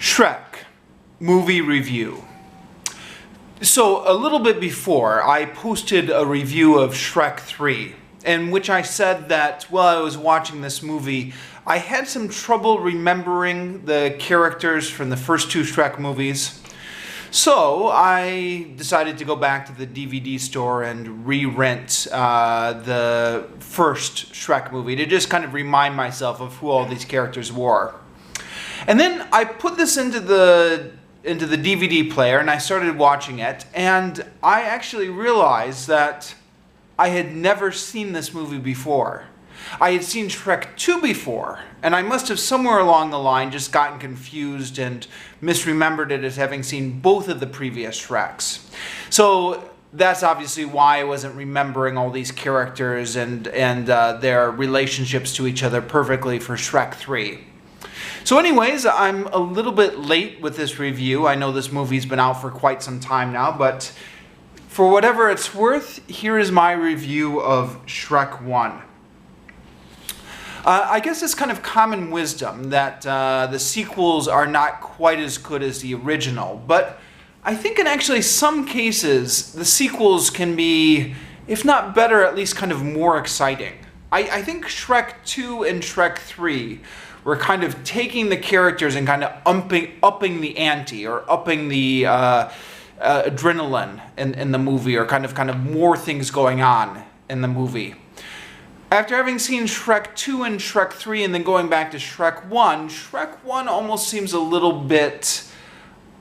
Shrek movie review. So a little bit before, I posted a review of Shrek 3, in which I said that while I was watching this movie, I had some trouble remembering the characters from the first two Shrek movies. So I decided to go back to the DVD store and re-rent the first Shrek movie to just kind of remind myself of who all these characters were. And then I put this into the DVD player and I started watching it, and I actually realized that I had never seen this movie before. I had seen Shrek 2 before, and I must have somewhere along the line just gotten confused and misremembered it as having seen both of the previous Shreks. So that's obviously why I wasn't remembering all these characters and their relationships to each other perfectly for Shrek 3. So anyways, I'm a little bit late with this review. I know this movie's been out for quite some time now, but for whatever it's worth, here is my review of Shrek 1. I guess it's kind of common wisdom that the sequels are not quite as good as the original, but I think in actually some cases, the sequels can be, if not better, at least kind of more exciting. I think Shrek 2 and Shrek 3 were kind of taking the characters and kind of upping the ante, or upping the adrenaline in the movie, or kind of more things going on in the movie. After having seen Shrek 2 and Shrek 3 and then going back to Shrek 1, Shrek 1 almost seems a little bit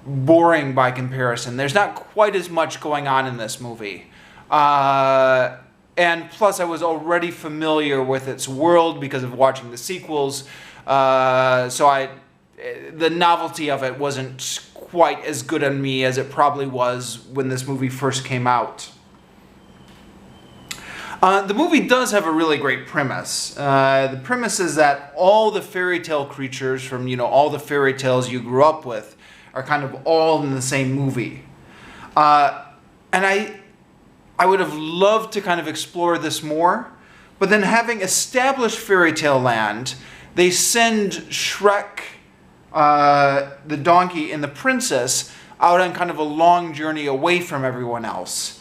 boring by comparison. There's not quite as much going on in this movie. And plus I was already familiar with its world because of watching the sequels, so the novelty of it wasn't quite as good on me as it probably was when this movie first came out. The movie does have a really great premise. The premise is that all the fairy tale creatures from, all the fairy tales you grew up with are kind of all in the same movie. And I would have loved to kind of explore this more, but then having established fairy tale land, they send Shrek, the donkey, and the princess out on kind of a long journey away from everyone else,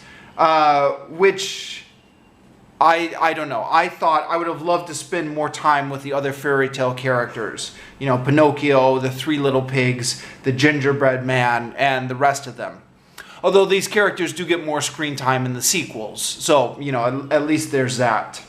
which I don't know. I thought I would have loved to spend more time with the other fairy tale characters. Pinocchio, the three little pigs, the gingerbread man, and the rest of them. Although these characters do get more screen time in the sequels, so, at least there's that.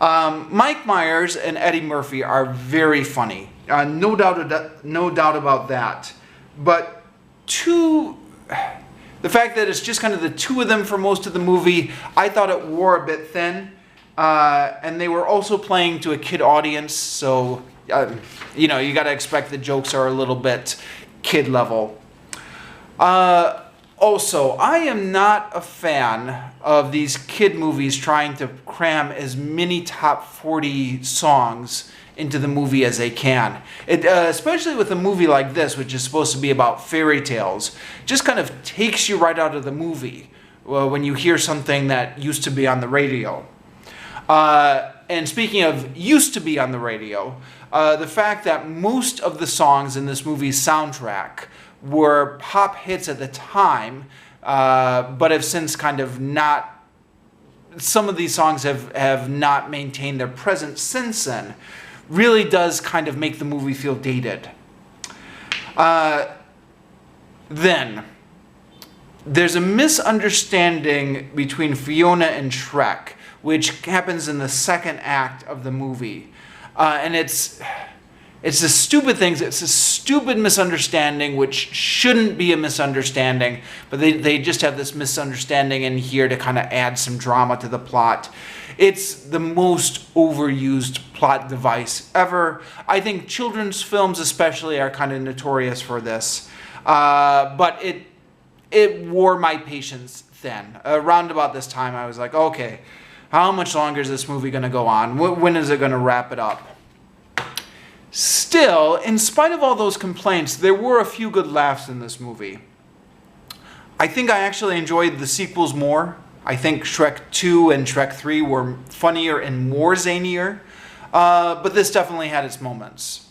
Mike Myers and Eddie Murphy are very funny. No doubt about that. But the fact that it's just kind of the two of them for most of the movie, I thought it wore a bit thin. And they were also playing to a kid audience, so, you got to expect the jokes are a little bit kid level. Also, I am not a fan of these kid movies trying to cram as many top 40 songs into the movie as they can. Especially with a movie like this, which is supposed to be about fairy tales, just kind of takes you right out of the movie when you hear something that used to be on the radio. And speaking of used to be on the radio, the fact that most of the songs in this movie's soundtrack were pop hits at the time, but have since kind of not, some of these songs have not maintained their presence since then, really does kind of make the movie feel dated. Then, there's a misunderstanding between Fiona and Shrek, which happens in the second act of the movie. And it's a stupid thing. It's a stupid misunderstanding, which shouldn't be a misunderstanding, but they just have this misunderstanding in here to kind of add some drama to the plot. It's the most overused plot device ever. I think children's films especially are kind of notorious for this, but it wore my patience thin. Around about this time, I was like, okay, how much longer is this movie going to go on? When is it going to wrap it up? Still, in spite of all those complaints, there were a few good laughs in this movie. I think I actually enjoyed the sequels more. I think Shrek 2 and Shrek 3 were funnier and more zanier, but this definitely had its moments.